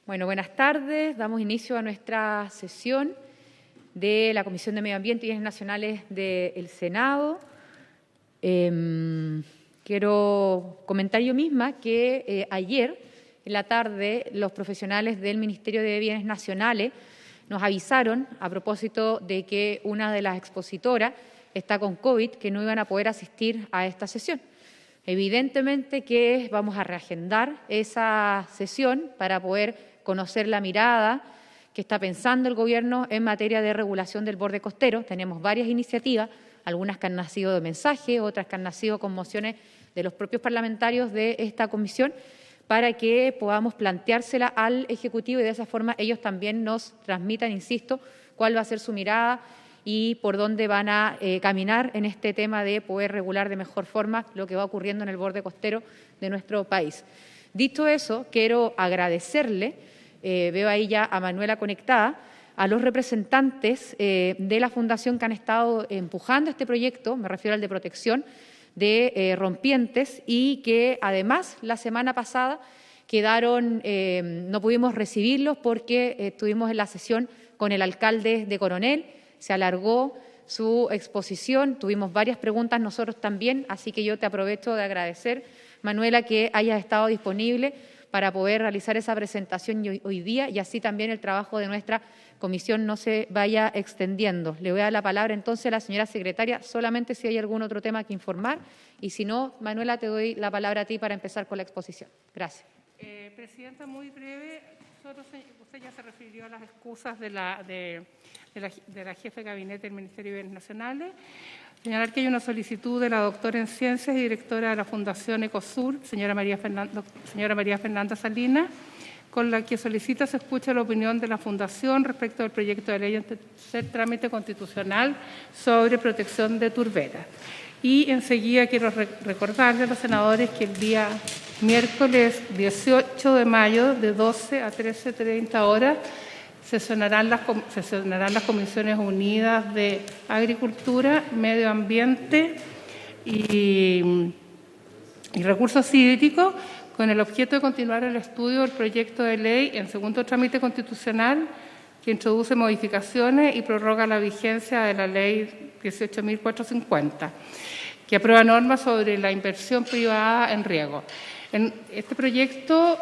Bueno, buenas tardes. Damos inicio a nuestra sesión de la Comisión de Medio Ambiente y Bienes Nacionales del Senado. Quiero comentar yo misma que ayer en la tarde los profesionales del Ministerio de Bienes Nacionales nos avisaron a propósito de que una de las expositoras está con COVID, que no iban a poder asistir a esta sesión. Evidentemente que vamos a reagendar esa sesión para poder conocer la mirada que está pensando el Gobierno en materia de regulación del borde costero. Tenemos varias iniciativas, algunas que han nacido de mensaje, otras que han nacido con mociones de los propios parlamentarios de esta comisión, para que podamos planteársela al Ejecutivo y de esa forma ellos también nos transmitan, insisto, cuál va a ser su mirada y por dónde van a caminar en este tema de poder regular de mejor forma lo que va ocurriendo en el borde costero de nuestro país. Dicho eso, quiero agradecerle, veo ahí ya a Manuela conectada, a los representantes de la Fundación que han estado empujando este proyecto, me refiero al de protección de rompientes, y que además la semana pasada quedaron, no pudimos recibirlos porque estuvimos en la sesión con el alcalde de Coronel, se alargó su exposición, tuvimos varias preguntas nosotros también, así que yo te aprovecho de agradecer, Manuela, que hayas estado disponible para poder realizar esa presentación hoy día y así también el trabajo de nuestra comisión no se vaya extendiendo. Le voy a dar la palabra entonces a la señora secretaria, solamente si hay algún otro tema que informar, y si no, Manuela, te doy la palabra a ti para empezar con la exposición. Gracias. Presidenta, muy breve, usted ya se refirió a las excusas de la jefa de gabinete del Ministerio de Bienes Nacionales. Señalar que hay una solicitud de la doctora en Ciencias y directora de la Fundación Ecosur, señora María Fernanda Salinas, con la que solicita se escuche la opinión de la Fundación respecto al proyecto de ley en tercer trámite constitucional sobre protección de turberas. Y enseguida quiero recordarle a los senadores que el día miércoles 18 de mayo, de 12 a 13:30 horas, sesionarán las Comisiones Unidas de Agricultura, Medio Ambiente y Recursos Hídricos, con el objeto de continuar el estudio del proyecto de ley en segundo trámite constitucional que introduce modificaciones y prorroga la vigencia de la Ley 18.450, que aprueba normas sobre la inversión privada en riego. En este proyecto,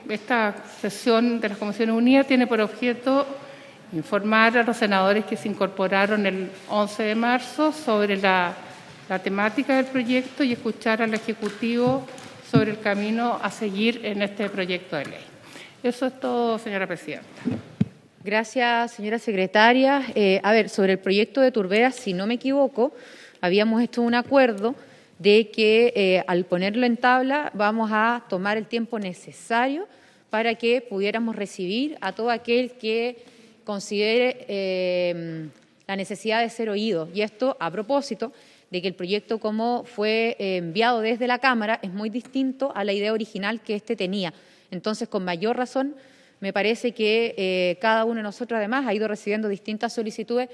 esta sesión de las Comisiones Unidas tiene por objeto informar a los senadores que se incorporaron el 11 de marzo sobre la temática del proyecto y escuchar al Ejecutivo sobre el camino a seguir en este proyecto de ley. Eso es todo, señora presidenta. Gracias, señora secretaria. Sobre el proyecto de turberas, si no me equivoco, habíamos hecho un acuerdo de que al ponerlo en tabla vamos a tomar el tiempo necesario para que pudiéramos recibir a todo aquel que considere la necesidad de ser oído. Y esto a propósito de que el proyecto, como fue enviado desde la Cámara, es muy distinto a la idea original que éste tenía. Entonces, con mayor razón, me parece que cada uno de nosotros, además, ha ido recibiendo distintas solicitudes,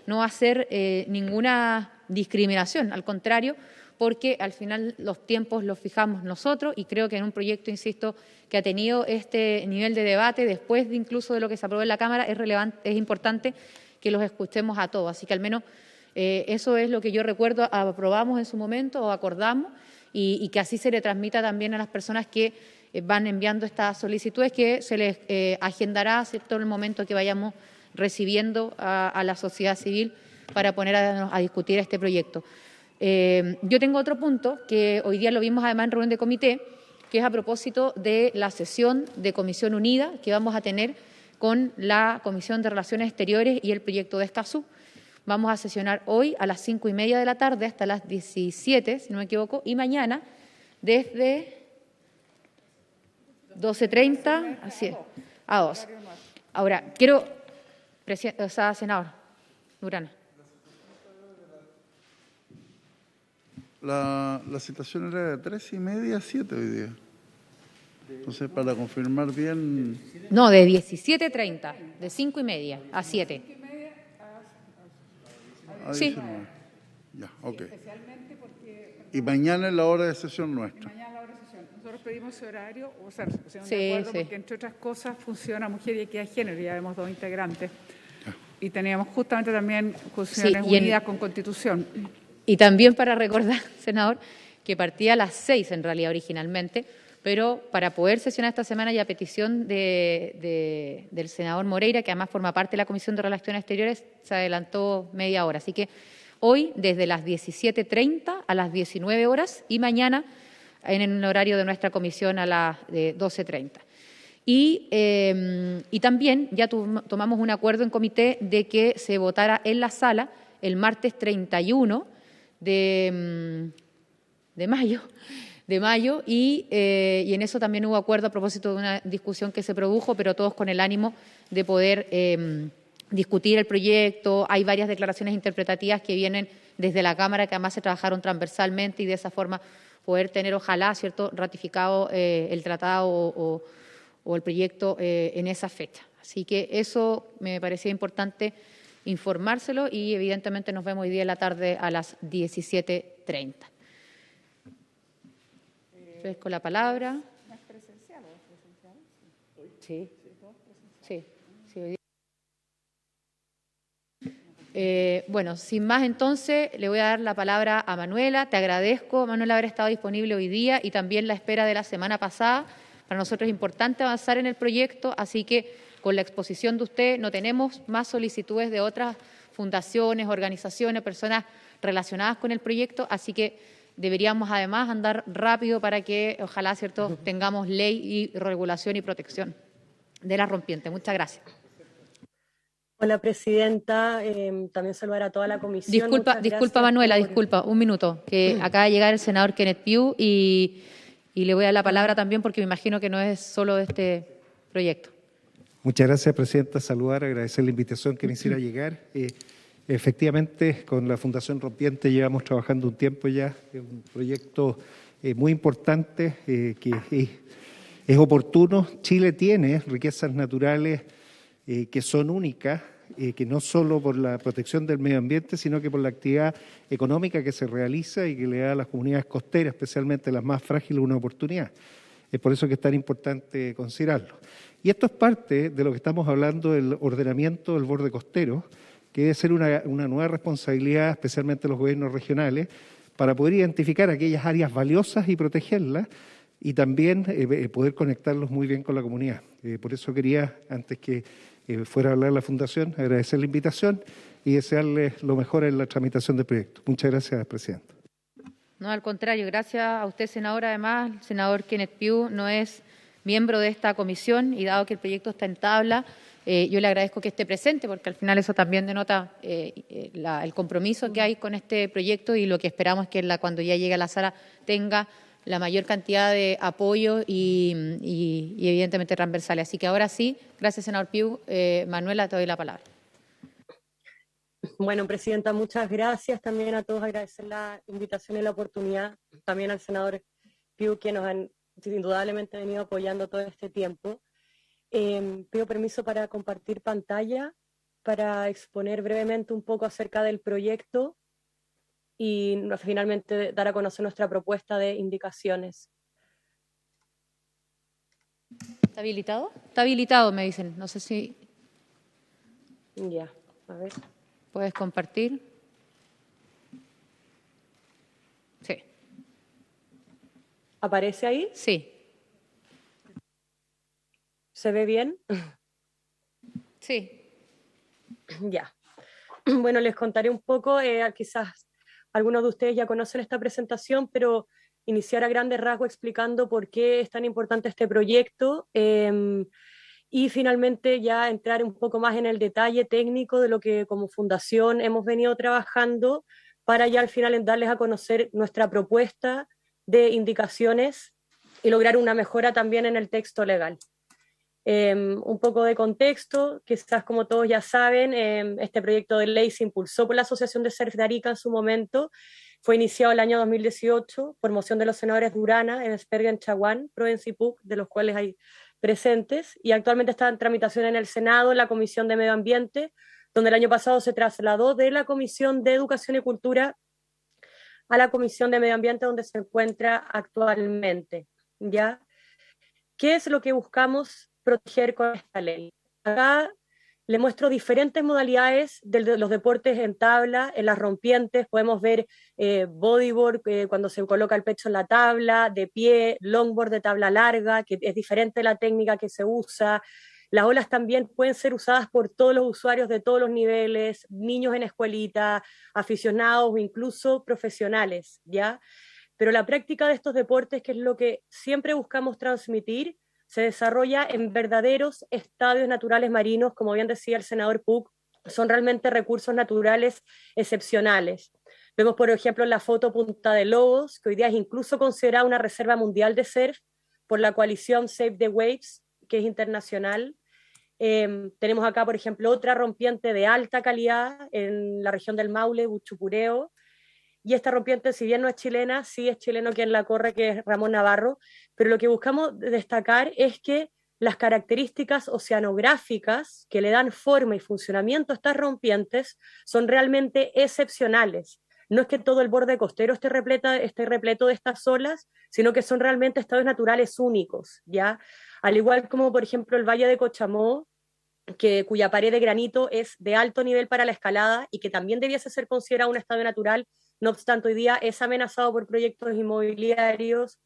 no va a ser ninguna discriminación, al contrario, porque al final los tiempos los fijamos nosotros y creo que en un proyecto, insisto, que ha tenido este nivel de debate, después de incluso de lo que se aprobó en la Cámara, es importante que los escuchemos a todos. Así que al menos eso es lo que yo recuerdo, aprobamos en su momento o acordamos y que así se le transmita también a las personas que van enviando estas solicitudes, que se les agendará, ¿cierto?, en el momento que vayamos recibiendo a la sociedad civil para poner a discutir este proyecto. Yo tengo otro punto que hoy día lo vimos además en reunión de comité, que es a propósito de la sesión de Comisión Unida que vamos a tener con la Comisión de Relaciones Exteriores y el proyecto de Escazú. Vamos a sesionar hoy a las 5:30 de la tarde hasta las 17, si no me equivoco, y mañana desde 12:30 a 2. Ahora, senador Durana. La citación era de 3:30 a 7 hoy día. Entonces, para confirmar bien... No, de 17:30, de 5:30 a 7. Sí. Ya, ok. Y mañana es la hora de sesión nuestra. nosotros pedimos ese horario, o sea, nos pusimos Sí, de acuerdo sí. porque, entre otras cosas, funciona Mujer y Equidad de Género, ya vemos 2 integrantes. Y teníamos justamente también funciones Sí, unidas con Constitución. y también para recordar, senador, que partía a las 6 en realidad originalmente, pero para poder sesionar esta semana y a petición del senador Moreira, que además forma parte de la Comisión de Relaciones Exteriores, se adelantó media hora. Así que hoy desde las 17:30 a las 19 horas y mañana en el horario de nuestra comisión a las 12:30. Y también ya tomamos un acuerdo en comité de que se votara en la sala el martes 31 de mayo y en eso también hubo acuerdo a propósito de una discusión que se produjo, pero todos con el ánimo de poder discutir el proyecto. Hay varias declaraciones interpretativas que vienen desde la Cámara que además se trabajaron transversalmente y de esa forma poder tener, ojalá, cierto, ratificado el tratado o el proyecto en esa fecha. Así que eso me parecía importante informárselo y evidentemente nos vemos hoy día en la tarde a las 17:30. Ofrezco la palabra. ¿No es presencial o es presencial? Sí. Sí. Bueno, sin más entonces, le voy a dar la palabra a Manuela. Te agradezco, Manuela, haber estado disponible hoy día y también la espera de la semana pasada. Para nosotros es importante avanzar en el proyecto, así que con la exposición de usted no tenemos más solicitudes de otras fundaciones, organizaciones, personas relacionadas con el proyecto, así que deberíamos además andar rápido para que ojalá, ¿cierto?, tengamos ley y regulación y protección de la rompiente. Muchas gracias. Hola, presidenta. También saludar a toda la comisión. Disculpa Manuela, disculpa, un minuto, que acaba de llegar el senador Kenneth Pugh y le voy a dar la palabra también porque me imagino que no es solo de este proyecto. Muchas gracias, presidenta. Saludar, agradecer la invitación que me hiciera llegar. Efectivamente, con la Fundación Rompiente llevamos trabajando un tiempo ya, un proyecto muy importante que es oportuno. Chile tiene riquezas naturales que son únicas, que no solo por la protección del medio ambiente, sino que por la actividad económica que se realiza y que le da a las comunidades costeras, especialmente las más frágiles, una oportunidad. Es por eso que es tan importante considerarlo. Y esto es parte de lo que estamos hablando del ordenamiento del borde costero, que debe ser una nueva responsabilidad, especialmente de los gobiernos regionales, para poder identificar aquellas áreas valiosas y protegerlas, y también poder conectarlos muy bien con la comunidad. Por eso quería, antes que fuera a hablar la Fundación, agradecer la invitación y desearles lo mejor en la tramitación del proyecto. Muchas gracias, presidenta. No, al contrario, gracias a usted, senadora. Además, el senador Kenneth Pugh no es miembro de esta comisión y dado que el proyecto está en tabla, yo le agradezco que esté presente porque al final eso también denota el compromiso que hay con este proyecto y lo que esperamos es que cuando ya llegue a la sala tenga la mayor cantidad de apoyo y evidentemente transversales. Así que ahora sí, gracias, senador Pugh. Manuela, te doy la palabra. Bueno, presidenta, muchas gracias. También a todos agradecer la invitación y la oportunidad. También al senador Pugh, que nos han indudablemente venido apoyando todo este tiempo. Pido permiso para compartir pantalla, para exponer brevemente un poco acerca del proyecto y finalmente dar a conocer nuestra propuesta de indicaciones. ¿Está habilitado? Está habilitado, me dicen. No sé si Ya, a ver. puedes compartir. Sí. ¿Aparece ahí? Sí. ¿Se ve bien? Sí. Ya. Bueno, les contaré un poco, quizás algunos de ustedes ya conocen esta presentación, pero iniciar a grandes rasgos explicando por qué es tan importante este proyecto y finalmente ya entrar un poco más en el detalle técnico de lo que como fundación hemos venido trabajando para ya al final darles a conocer nuestra propuesta de indicaciones y lograr una mejora también en el texto legal. Un poco de contexto, quizás como todos ya saben, este proyecto de ley se impulsó por la Asociación de Surf de Arica en su momento, fue iniciado el año 2018 por moción de los senadores Durana, Enspergen, Chaguán, Provenza y Puc, de los cuales hay presentes, y actualmente está en tramitación en el Senado, en la Comisión de Medio Ambiente, donde el año pasado se trasladó de la Comisión de Educación y Cultura a la Comisión de Medio Ambiente, donde se encuentra actualmente. ¿ya? ¿Qué es lo que buscamos proteger con esta ley? Acá le muestro diferentes modalidades de los deportes en tabla, en las rompientes, podemos ver bodyboard cuando se coloca el pecho en la tabla, de pie, longboard de tabla larga, que es diferente la técnica que se usa. Las olas también pueden ser usadas por todos los usuarios de todos los niveles, niños en escuelita, aficionados o incluso profesionales, ¿ya? Pero la práctica de estos deportes, que es lo que siempre buscamos transmitir, se desarrolla en verdaderos estadios naturales marinos, como bien decía el senador Puc, son realmente recursos naturales excepcionales. Vemos, por ejemplo, en la foto Punta de Lobos, que hoy día es incluso considerada una reserva mundial de surf por la coalición Save the Waves, que es internacional. Tenemos acá, por ejemplo, otra rompiente de alta calidad en la región del Maule, Buchupureo, y esta rompiente, si bien no es chilena, sí es chileno quien la corre, que es Ramón Navarro, pero lo que buscamos destacar es que las características oceanográficas que le dan forma y funcionamiento a estas rompientes son realmente excepcionales. No es que todo el borde costero esté repleto de estas olas, sino que son realmente estados naturales únicos, ¿ya? Al igual como, por ejemplo, el Valle de Cochamó, cuya pared de granito es de alto nivel para la escalada y que también debiese ser considerado un estadio natural. No obstante, hoy día es amenazado por proyectos inmobiliarios.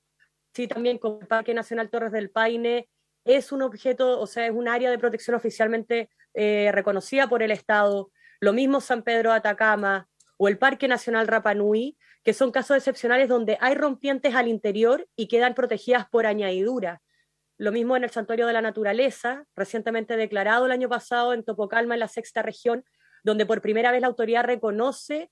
Sí, también con el Parque Nacional Torres del Paine es un objeto, o sea, es un área de protección oficialmente reconocida por el Estado. Lo mismo San Pedro de Atacama o el Parque Nacional Rapa Nui, que son casos excepcionales donde hay rompientes al interior y quedan protegidas por añadidura. Lo mismo en el Santuario de la Naturaleza, recientemente declarado el año pasado en Topocalma, en la sexta región, donde por primera vez la autoridad reconoce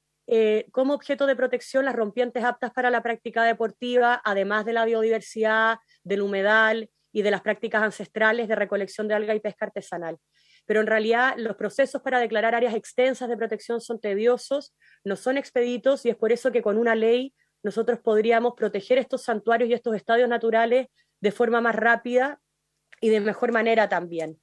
como objeto de protección las rompientes aptas para la práctica deportiva, además de la biodiversidad, del humedal y de las prácticas ancestrales de recolección de alga y pesca artesanal. Pero en realidad los procesos para declarar áreas extensas de protección son tediosos, no son expeditos, y es por eso que con una ley nosotros podríamos proteger estos santuarios y estos estadios naturales de forma más rápida y de mejor manera también.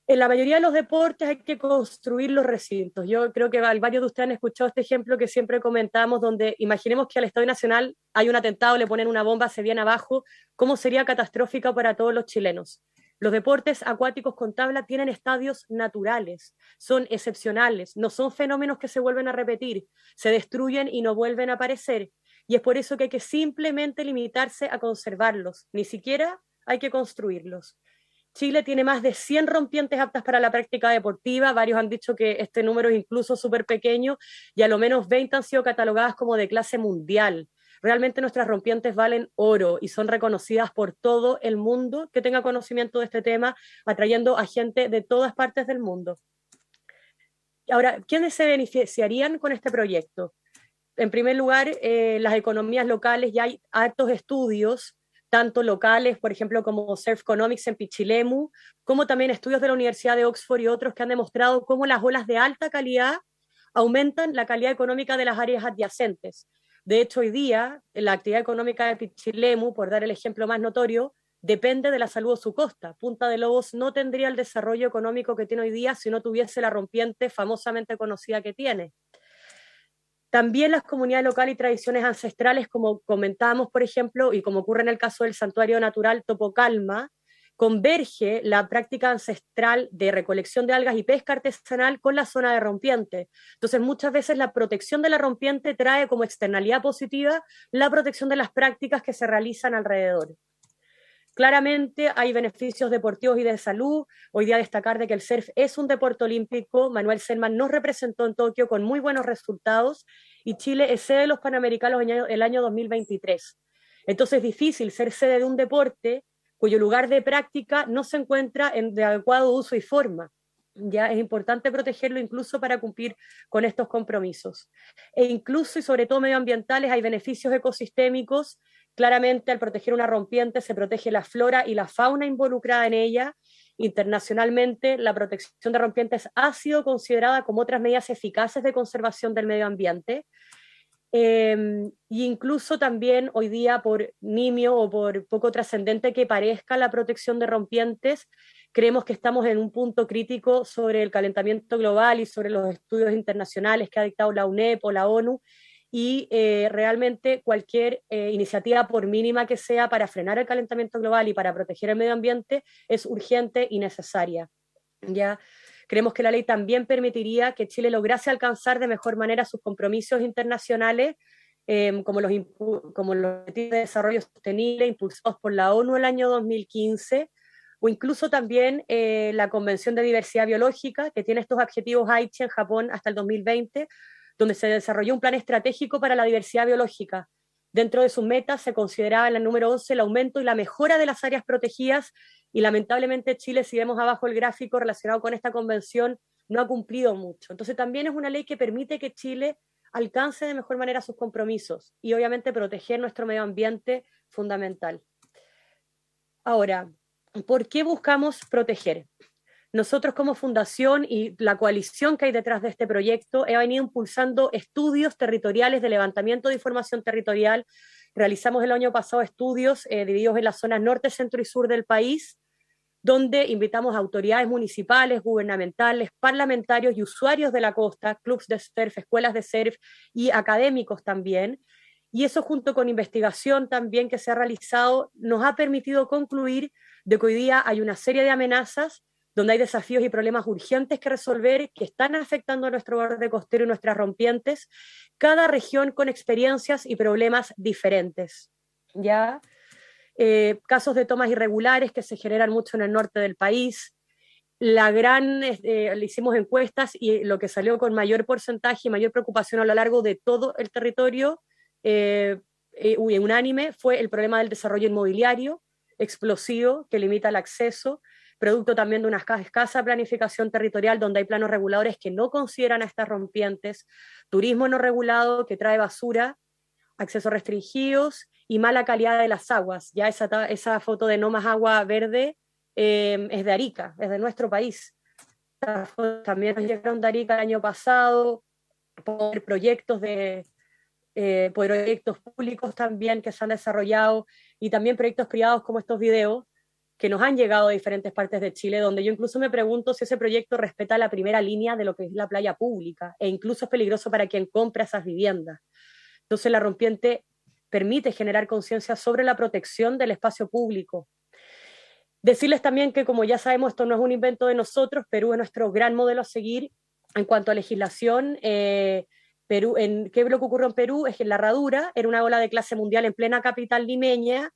En la mayoría de los deportes hay que construir los recintos. Yo creo que varios de ustedes han escuchado este ejemplo que siempre comentamos, donde imaginemos que al Estadio Nacional hay un atentado, le ponen una bomba, se viene abajo, ¿cómo sería catastrófica para todos los chilenos? Los deportes acuáticos con tabla tienen estadios naturales, son excepcionales, no son fenómenos que se vuelven a repetir, se destruyen y no vuelven a aparecer. Y es por eso que hay que simplemente limitarse a conservarlos, ni siquiera hay que construirlos. Chile tiene más de 100 rompientes aptas para la práctica deportiva, varios han dicho que este número es incluso súper pequeño, y a lo menos 20 han sido catalogadas como de clase mundial. Realmente nuestras rompientes valen oro y son reconocidas por todo el mundo que tenga conocimiento de este tema, atrayendo a gente de todas partes del mundo. Ahora, ¿quiénes se beneficiarían con este proyecto? En primer lugar, las economías locales, ya hay hartos estudios, tanto locales, por ejemplo, como Surfconomics en Pichilemu, como también estudios de la Universidad de Oxford y otros que han demostrado cómo las olas de alta calidad aumentan la calidad económica de las áreas adyacentes. De hecho, hoy día, la actividad económica de Pichilemu, por dar el ejemplo más notorio, depende de la salud de su costa. Punta de Lobos no tendría el desarrollo económico que tiene hoy día si no tuviese la rompiente famosamente conocida que tiene. También las comunidades locales y tradiciones ancestrales, como comentábamos, por ejemplo, y como ocurre en el caso del Santuario Natural Topocalma, converge la práctica ancestral de recolección de algas y pesca artesanal con la zona de rompiente. Entonces, muchas veces la protección de la rompiente trae como externalidad positiva la protección de las prácticas que se realizan alrededor. Claramente hay beneficios deportivos y de salud. Hoy día destacar de que el surf es un deporte olímpico. Manuel Selman nos representó en Tokio con muy buenos resultados y Chile es sede de los Panamericanos el año 2023. Entonces es difícil ser sede de un deporte cuyo lugar de práctica no se encuentra de adecuado uso y forma. Ya es importante protegerlo incluso para cumplir con estos compromisos. E incluso y sobre todo medioambientales hay beneficios ecosistémicos. Claramente, al proteger una rompiente se protege la flora y la fauna involucrada en ella. Internacionalmente, la protección de rompientes ha sido considerada como otras medidas eficaces de conservación del medio ambiente. E incluso también hoy día, por nimio o por poco trascendente que parezca la protección de rompientes, creemos que estamos en un punto crítico sobre el calentamiento global y sobre los estudios internacionales que ha dictado la UNEP o la ONU, y realmente cualquier iniciativa, por mínima que sea, para frenar el calentamiento global y para proteger el medio ambiente es urgente y necesaria. ¿Ya? Creemos que la ley también permitiría que Chile lograse alcanzar de mejor manera sus compromisos internacionales, como los Objetivos de Desarrollo Sostenible impulsados por la ONU el año 2015, o incluso también la Convención de Diversidad Biológica, que tiene estos objetivos Aichi en Japón hasta el 2020, donde se desarrolló un plan estratégico para la diversidad biológica. Dentro de sus metas se consideraba en el número 11 el aumento y la mejora de las áreas protegidas, y lamentablemente Chile, si vemos abajo el gráfico relacionado con esta convención, no ha cumplido mucho. Entonces también es una ley que permite que Chile alcance de mejor manera sus compromisos y obviamente proteger nuestro medio ambiente, fundamental. Ahora, ¿por qué buscamos proteger? Nosotros como fundación y la coalición que hay detrás de este proyecto he venido impulsando estudios territoriales de levantamiento de información territorial. Realizamos el año pasado estudios divididos en las zonas norte, centro y sur del país, donde invitamos a autoridades municipales, gubernamentales, parlamentarios y usuarios de la costa, clubes de surf, escuelas de surf y académicos también. Y eso, junto con investigación también que se ha realizado, nos ha permitido concluir de que hoy día hay una serie de amenazas donde hay desafíos y problemas urgentes que resolver, que están afectando a nuestro borde costero y nuestras rompientes, cada región con experiencias y problemas diferentes. ¿Ya? Casos de tomas irregulares que se generan mucho en el norte del país. Le hicimos encuestas y lo que salió con mayor porcentaje y mayor preocupación a lo largo de todo el territorio, unánime, fue el problema del desarrollo inmobiliario explosivo que limita el acceso, producto también de una escasa planificación territorial donde hay planos reguladores que no consideran a estas rompientes, turismo no regulado que trae basura, accesos restringidos y mala calidad de las aguas. Ya esa foto de no más agua verde es de Arica, es de nuestro país. También nos llegaron de Arica el año pasado, por proyectos públicos también que se han desarrollado y también proyectos privados como estos videos que nos han llegado de diferentes partes de Chile, donde yo incluso me pregunto si ese proyecto respeta la primera línea de lo que es la playa pública, e incluso es peligroso para quien compra esas viviendas. Entonces la rompiente permite generar conciencia sobre la protección del espacio público. Decirles también que, como ya sabemos, esto no es un invento de nosotros, Perú es nuestro gran modelo a seguir en cuanto a legislación. ¿Qué es lo que ocurrió en Perú? Es que en La Herradura era una ola de clase mundial en plena capital limeña,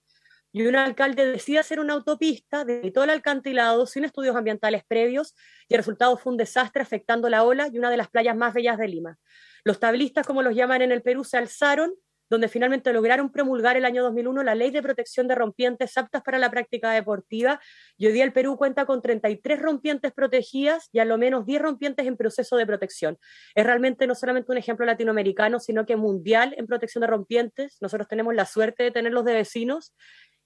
y un alcalde decide hacer una autopista, debilitó el alcantilado sin estudios ambientales previos, y el resultado fue un desastre afectando la ola y una de las playas más bellas de Lima. Los tablistas, como los llaman en el Perú, se alzaron, donde finalmente lograron promulgar el año 2001 la Ley de Protección de Rompientes aptas para la práctica deportiva, y hoy día el Perú cuenta con 33 rompientes protegidas y a lo menos 10 rompientes en proceso de protección. Es realmente no solamente un ejemplo latinoamericano, sino que mundial en protección de rompientes. Nosotros tenemos la suerte de tenerlos de vecinos,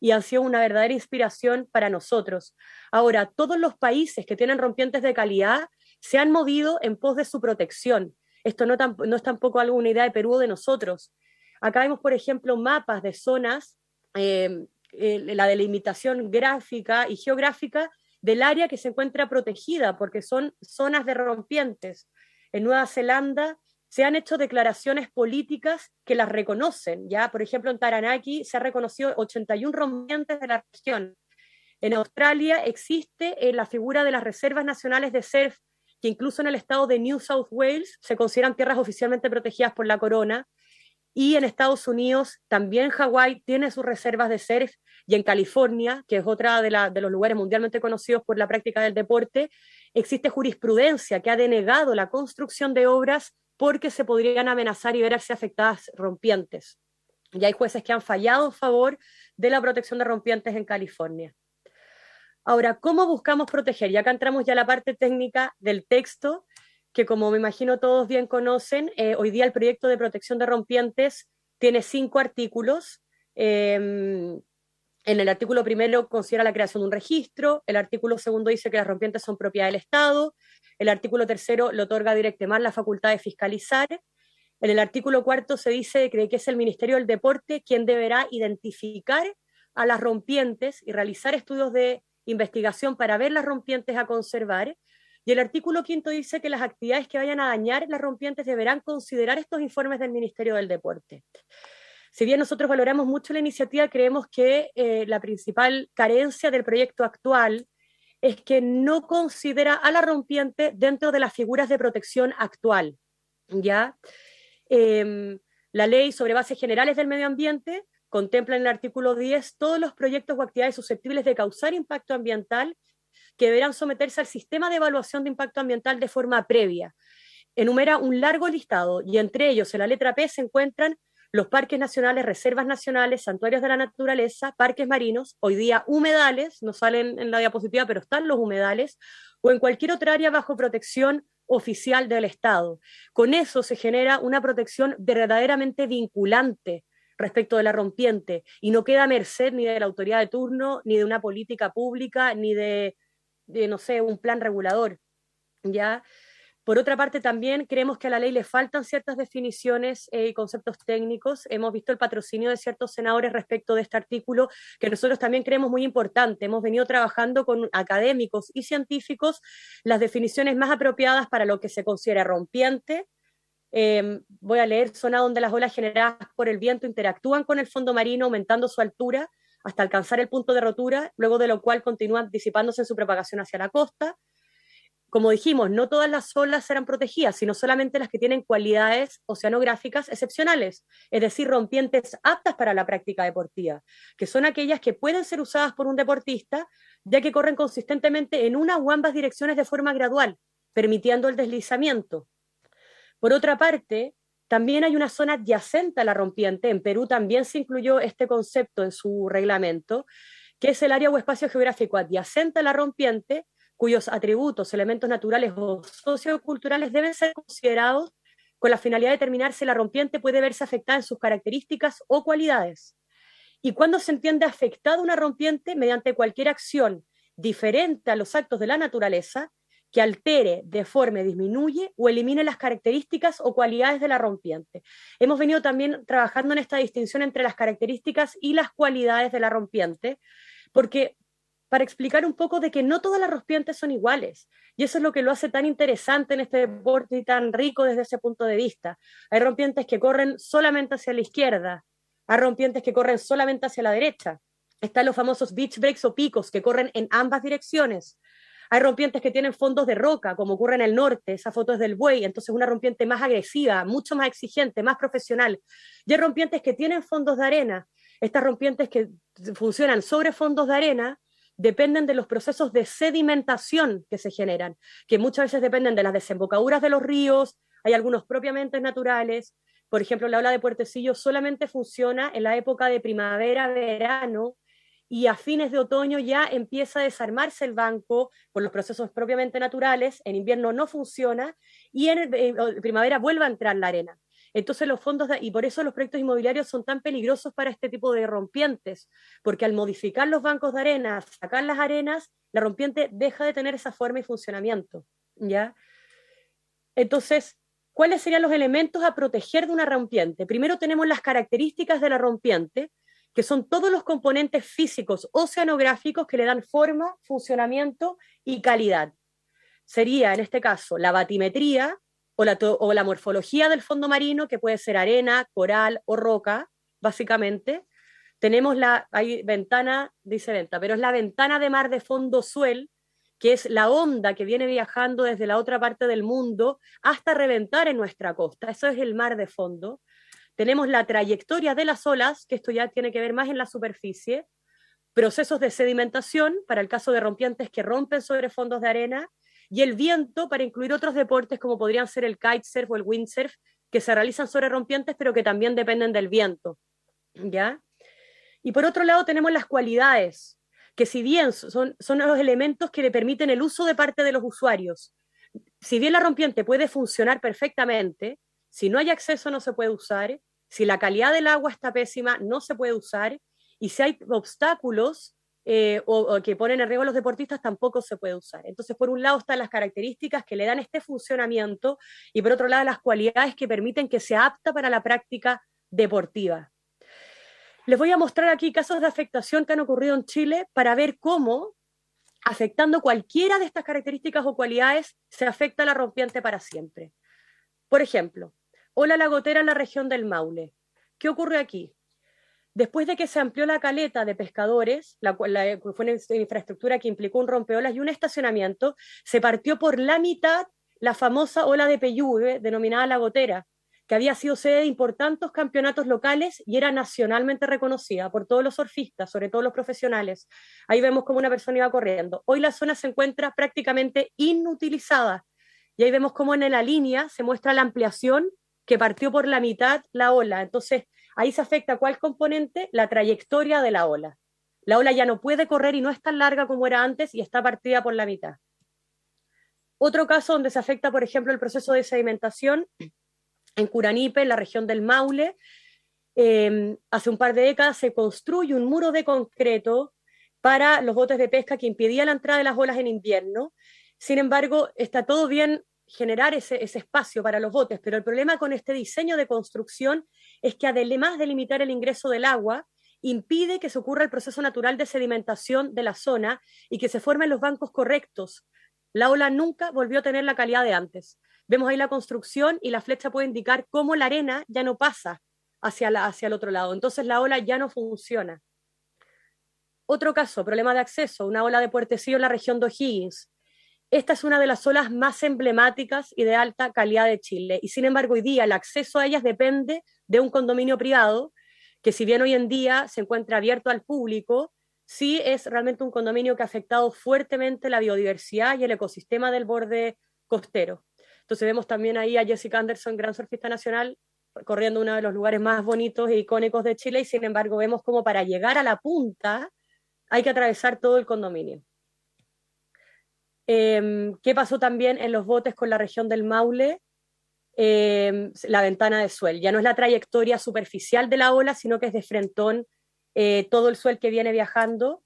y han sido una verdadera inspiración para nosotros. Ahora, todos los países que tienen rompientes de calidad se han movido en pos de su protección. Esto no es tampoco alguna idea de Perú o de nosotros. Acá vemos, por ejemplo, mapas de zonas, la delimitación gráfica y geográfica del área que se encuentra protegida, porque son zonas de rompientes. En Nueva Zelanda se han hecho declaraciones políticas que las reconocen, ¿ya? Por ejemplo, en Taranaki se ha reconocido 81 rompientes de la región. En Australia existe la figura de las reservas nacionales de surf, que incluso en el estado de New South Wales se consideran tierras oficialmente protegidas por la corona, y en Estados Unidos también Hawái tiene sus reservas de surf, y en California, que es otra de los lugares mundialmente conocidos por la práctica del deporte, existe jurisprudencia que ha denegado la construcción de obras porque se podrían amenazar y verse afectadas rompientes. Y hay jueces que han fallado en favor de la protección de rompientes en California. Ahora, ¿cómo buscamos proteger? Y acá entramos ya a la parte técnica del texto, que como me imagino todos bien conocen, hoy día el proyecto de protección de rompientes tiene 5 artículos. En el artículo primero considera la creación de un registro, el artículo segundo dice que las rompientes son propiedad del Estado, el artículo tercero le otorga a Directemar la facultad de fiscalizar, en el artículo cuarto se dice que es el Ministerio del Deporte quien deberá identificar a las rompientes y realizar estudios de investigación para ver las rompientes a conservar. Y el artículo 5 dice que las actividades que vayan a dañar las rompientes deberán considerar estos informes del Ministerio del Deporte. Si bien nosotros valoramos mucho la iniciativa, creemos que la principal carencia del proyecto actual es que no considera a la rompiente dentro de las figuras de protección actual, ¿ya? La ley sobre bases generales del medio ambiente contempla en el artículo 10 todos los proyectos o actividades susceptibles de causar impacto ambiental que deberán someterse al sistema de evaluación de impacto ambiental de forma previa. Enumera un largo listado y entre ellos en la letra P se encuentran los parques nacionales, reservas nacionales, santuarios de la naturaleza, parques marinos, hoy día humedales, no salen en la diapositiva, pero están los humedales, o en cualquier otra área bajo protección oficial del Estado. Con eso se genera una protección verdaderamente vinculante respecto de la rompiente y no queda a merced ni de la autoridad de turno, ni de una política pública, ni de no sé, un plan regulador, ¿ya? Por otra parte, también creemos que a la ley le faltan ciertas definiciones y conceptos técnicos. Hemos visto el patrocinio de ciertos senadores respecto de este artículo, que nosotros también creemos muy importante. Hemos venido trabajando con académicos y científicos las definiciones más apropiadas para lo que se considera rompiente. Voy a leer: zona donde las olas generadas por el viento interactúan con el fondo marino, aumentando su altura hasta alcanzar el punto de rotura, luego de lo cual continúan disipándose en su propagación hacia la costa. Como dijimos, no todas las olas serán protegidas, sino solamente las que tienen cualidades oceanográficas excepcionales, es decir, rompientes aptas para la práctica deportiva, que son aquellas que pueden ser usadas por un deportista, ya que corren consistentemente en una o ambas direcciones de forma gradual, permitiendo el deslizamiento. Por otra parte, también hay una zona adyacente a la rompiente. En Perú también se incluyó este concepto en su reglamento, que es el área o espacio geográfico adyacente a la rompiente, cuyos atributos, elementos naturales o socioculturales deben ser considerados con la finalidad de determinar si la rompiente puede verse afectada en sus características o cualidades. Y cuando se entiende afectada una rompiente mediante cualquier acción diferente a los actos de la naturaleza, que altere, deforme, disminuye o elimine las características o cualidades de la rompiente. Hemos venido también trabajando en esta distinción entre las características y las cualidades de la rompiente, porque para explicar un poco de que no todas las rompientes son iguales, y eso es lo que lo hace tan interesante en este deporte y tan rico desde ese punto de vista. Hay rompientes que corren solamente hacia la izquierda, hay rompientes que corren solamente hacia la derecha, están los famosos beach breaks o picos que corren en ambas direcciones. Hay rompientes que tienen fondos de roca, como ocurre en el norte, esa foto es del buey, entonces una rompiente más agresiva, mucho más exigente, más profesional. Y hay rompientes que tienen fondos de arena. Estas rompientes que funcionan sobre fondos de arena dependen de los procesos de sedimentación que se generan, que muchas veces dependen de las desembocaduras de los ríos, hay algunos propiamente naturales. Por ejemplo, la ola de Puertecillo solamente funciona en la época de primavera, verano, y a fines de otoño ya empieza a desarmarse el banco por los procesos propiamente naturales, en invierno no funciona y en primavera vuelve a entrar la arena. Entonces los fondos, y por eso los proyectos inmobiliarios son tan peligrosos para este tipo de rompientes, porque al modificar los bancos de arena, sacar las arenas, la rompiente deja de tener esa forma y funcionamiento, ¿ya? Entonces, ¿cuáles serían los elementos a proteger de una rompiente? Primero tenemos las características de la rompiente, que son todos los componentes físicos oceanográficos que le dan forma, funcionamiento y calidad. Sería, en este caso, la batimetría o la morfología del fondo marino, que puede ser arena, coral o roca, básicamente. Tenemos hay ventana, dice venta, pero es la ventana de mar de fondo suel, que es la onda que viene viajando desde la otra parte del mundo hasta reventar en nuestra costa. Eso es el mar de fondo. Tenemos la trayectoria de las olas, que esto ya tiene que ver más en la superficie, procesos de sedimentación, para el caso de rompientes que rompen sobre fondos de arena, y el viento para incluir otros deportes como podrían ser el kitesurf o el windsurf, que se realizan sobre rompientes, pero que también dependen del viento, ¿ya? Y por otro lado tenemos las cualidades, que si bien son los elementos que le permiten el uso de parte de los usuarios. Si bien la rompiente puede funcionar perfectamente, si no hay acceso no se puede usar, si la calidad del agua está pésima no se puede usar, y si hay obstáculos o que ponen en riesgo a los deportistas tampoco se puede usar. Entonces, por un lado están las características que le dan este funcionamiento y por otro lado las cualidades que permiten que sea apta para la práctica deportiva. Les voy a mostrar aquí casos de afectación que han ocurrido en Chile para ver cómo Afectando cualquiera de estas características o cualidades, se afecta a la rompiente para siempre. Por ejemplo, ola lagotera en la región del Maule. ¿Qué ocurre aquí? Después de que se amplió la caleta de pescadores, fue una infraestructura que implicó un rompeolas y un estacionamiento, se partió por la mitad la famosa ola de Peyúgue, denominada La Gotera, que había sido sede de importantes campeonatos locales y era nacionalmente reconocida por todos los surfistas, sobre todo los profesionales. Ahí vemos cómo una persona iba corriendo. Hoy la zona se encuentra prácticamente inutilizada, y ahí vemos cómo en la línea se muestra la ampliación que partió por la mitad la ola. Entonces, ahí se afecta ¿cuál componente? La trayectoria de la ola. La ola ya no puede correr y no es tan larga como era antes y está partida por la mitad. Otro caso donde se afecta, por ejemplo, el proceso de sedimentación, en Curanipe, en la región del Maule, hace un par de décadas se construye un muro de concreto para los botes de pesca que impedía la entrada de las olas en invierno. Sin embargo, está todo bien generar ese espacio para los botes, pero el problema con este diseño de construcción es que además de limitar el ingreso del agua, impide que se ocurra el proceso natural de sedimentación de la zona y que se formen los bancos correctos. La ola nunca volvió a tener la calidad de antes. Vemos ahí la construcción y la flecha puede indicar cómo la arena ya no pasa hacia el otro lado. Entonces la ola ya no funciona. Otro caso, problema de acceso, una ola de puertecillo en la región de O'Higgins. Esta es una de las olas más emblemáticas y de alta calidad de Chile. Y sin embargo, hoy día el acceso a ellas depende de un condominio privado, que si bien hoy en día se encuentra abierto al público, sí es realmente un condominio que ha afectado fuertemente la biodiversidad y el ecosistema del borde costero. Entonces vemos también ahí a Jessica Anderson, gran surfista nacional, corriendo uno de los lugares más bonitos e icónicos de Chile, y sin embargo vemos como para llegar a la punta hay que atravesar todo el condominio. ¿Qué pasó también en los botes con la región del Maule? La ventana de suel. Ya no es la trayectoria superficial de la ola, sino que es de frentón todo el suel que viene viajando.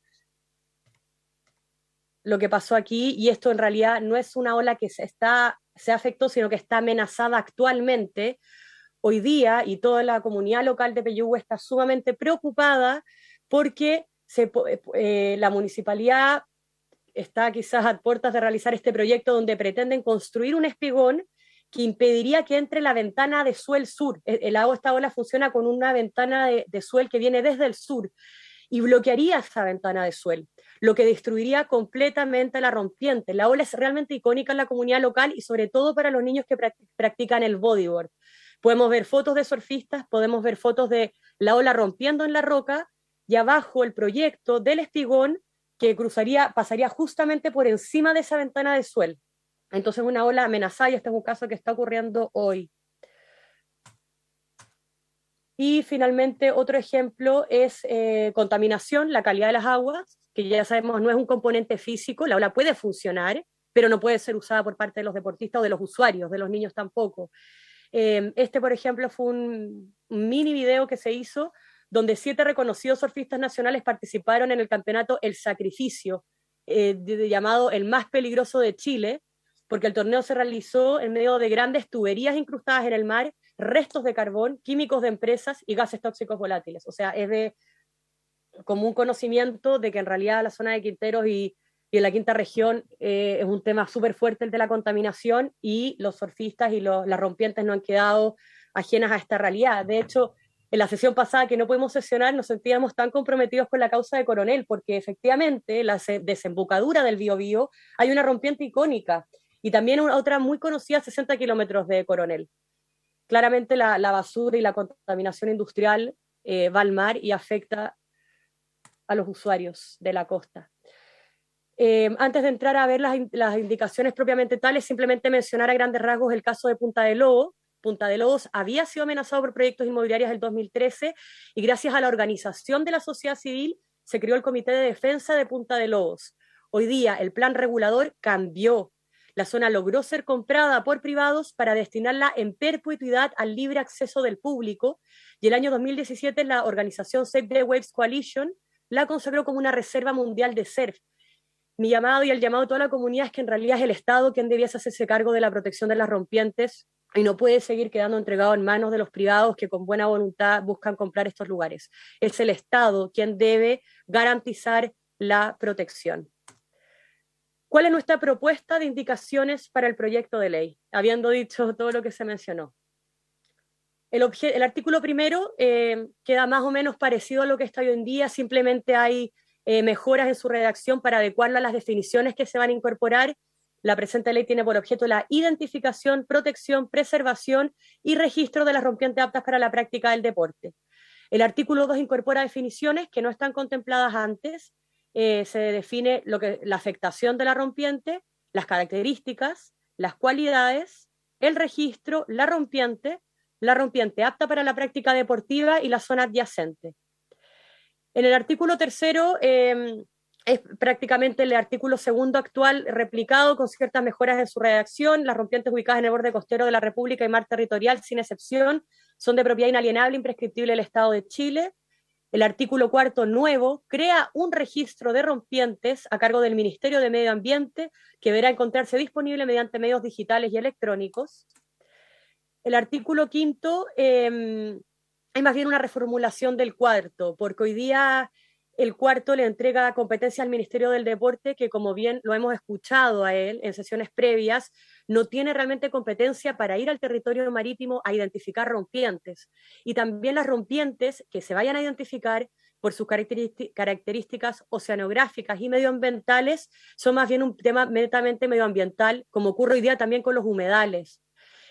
Lo que pasó aquí, y esto en realidad no es una ola que se afectó, sino que está amenazada actualmente. Hoy día, y toda la comunidad local de Peyúgue está sumamente preocupada porque la municipalidad está quizás a puertas de realizar este proyecto donde pretenden construir un espigón que impediría que entre la ventana de suel sur. Esta ola funciona con una ventana de suel que viene desde el sur y bloquearía esa ventana de suel, lo que destruiría completamente la rompiente. La ola es realmente icónica en la comunidad local y sobre todo para los niños que practican el bodyboard. Podemos ver fotos de surfistas, podemos ver fotos de la ola rompiendo en la roca y abajo el proyecto del espigón que pasaría justamente por encima de esa ventana de suel. Entonces una ola amenazada, y este es un caso que está ocurriendo hoy. Y finalmente otro ejemplo es contaminación, la calidad de las aguas, que ya sabemos no es un componente físico, la ola puede funcionar, pero no puede ser usada por parte de los deportistas o de los usuarios, de los niños tampoco. Por ejemplo, fue un mini video que se hizo donde 7 reconocidos surfistas nacionales participaron en el campeonato El Sacrificio, llamado el más peligroso de Chile, porque el torneo se realizó en medio de grandes tuberías incrustadas en el mar, restos de carbón, químicos de empresas y gases tóxicos volátiles. O sea, es de común conocimiento de que en realidad la zona de Quinteros y en la quinta región es un tema súper fuerte el de la contaminación, y los surfistas y las rompientes no han quedado ajenas a esta realidad. De hecho, en la sesión pasada que no pudimos sesionar nos sentíamos tan comprometidos con la causa de Coronel, porque efectivamente en la desembocadura del Biobío hay una rompiente icónica y también otra muy conocida a 60 kilómetros de Coronel. Claramente la basura y la contaminación industrial va al mar y afecta a los usuarios de la costa. Antes de entrar a ver las indicaciones propiamente tales, simplemente mencionar a grandes rasgos el caso de Punta del Lobo. Punta de Lobos había sido amenazado por proyectos inmobiliarios en el 2013 y gracias a la organización de la sociedad civil se creó el Comité de Defensa de Punta de Lobos. Hoy día el plan regulador cambió. La zona logró ser comprada por privados para destinarla en perpetuidad al libre acceso del público, y el año 2017 la organización Save the Waves Coalition la consagró como una reserva mundial de surf. Mi llamado y el llamado de toda la comunidad es que en realidad es el Estado quien debiese hacerse cargo de la protección de las rompientes y no puede seguir quedando entregado en manos de los privados que con buena voluntad buscan comprar estos lugares. Es el Estado quien debe garantizar la protección. ¿Cuál es nuestra propuesta de indicaciones para el proyecto de ley? Habiendo dicho todo lo que se mencionó. El artículo primero queda más o menos parecido a lo que está hoy en día, simplemente hay mejoras en su redacción para adecuarla a las definiciones que se van a incorporar. La presente ley tiene por objeto la identificación, protección, preservación y registro de las rompientes aptas para la práctica del deporte. El artículo 2 incorpora definiciones que no están contempladas antes. Se define la afectación de la rompiente, las características, las cualidades, el registro, la rompiente apta para la práctica deportiva y la zona adyacente. En el artículo tercero es prácticamente el artículo segundo actual replicado con ciertas mejoras en su redacción. Las rompientes ubicadas en el borde costero de la República y mar territorial, sin excepción, son de propiedad inalienable, imprescriptible del Estado de Chile. El artículo cuarto nuevo crea un registro de rompientes a cargo del Ministerio de Medio Ambiente que deberá encontrarse disponible mediante medios digitales y electrónicos. El artículo quinto es más bien una reformulación del cuarto, porque hoy día el cuarto le entrega competencia al Ministerio del Deporte, que como bien lo hemos escuchado a él en sesiones previas, no tiene realmente competencia para ir al territorio marítimo a identificar rompientes. Y también las rompientes que se vayan a identificar por sus características oceanográficas y medioambientales son más bien un tema netamente medioambiental, como ocurre hoy día también con los humedales.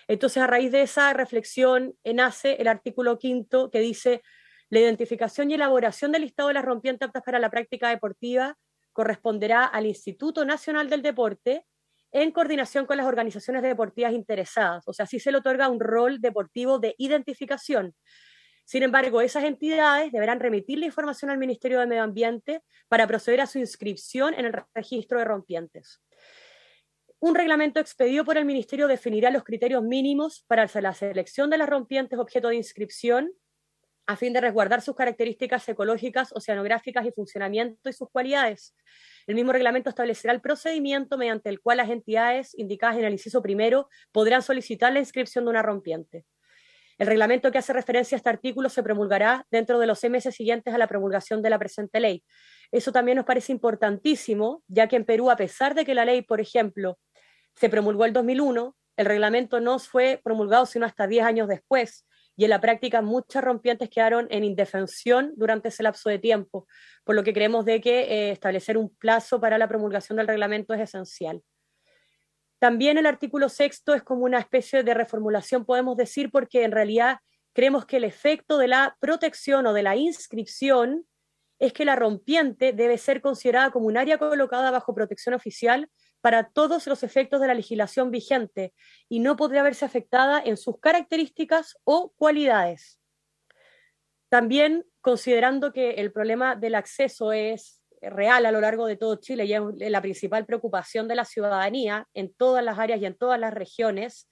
Entonces, a raíz de esa reflexión nace el artículo quinto que dice: la identificación y elaboración del listado de las rompientes aptas para la práctica deportiva corresponderá al Instituto Nacional del Deporte en coordinación con las organizaciones deportivas interesadas. O sea, sí se le otorga un rol deportivo de identificación. Sin embargo, esas entidades deberán remitir la información al Ministerio de Medio Ambiente para proceder a su inscripción en el registro de rompientes. Un reglamento expedido por el Ministerio definirá los criterios mínimos para la selección de las rompientes objeto de inscripción, a fin de resguardar sus características ecológicas, oceanográficas y funcionamiento y sus cualidades. El mismo reglamento establecerá el procedimiento mediante el cual las entidades indicadas en el inciso primero podrán solicitar la inscripción de una rompiente. El reglamento que hace referencia a este artículo se promulgará dentro de los 6 meses siguientes a la promulgación de la presente ley. Eso también nos parece importantísimo, ya que en Perú, a pesar de que la ley, por ejemplo, se promulgó el 2001, el reglamento no fue promulgado sino hasta 10 años después, y en la práctica muchas rompientes quedaron en indefensión durante ese lapso de tiempo, por lo que creemos de que establecer un plazo para la promulgación del reglamento es esencial. También el artículo sexto es como una especie de reformulación, podemos decir, porque en realidad creemos que el efecto de la protección o de la inscripción es que la rompiente debe ser considerada como un área colocada bajo protección oficial para todos los efectos de la legislación vigente y no podría verse afectada en sus características o cualidades. También, considerando que el problema del acceso es real a lo largo de todo Chile y es la principal preocupación de la ciudadanía en todas las áreas y en todas las regiones,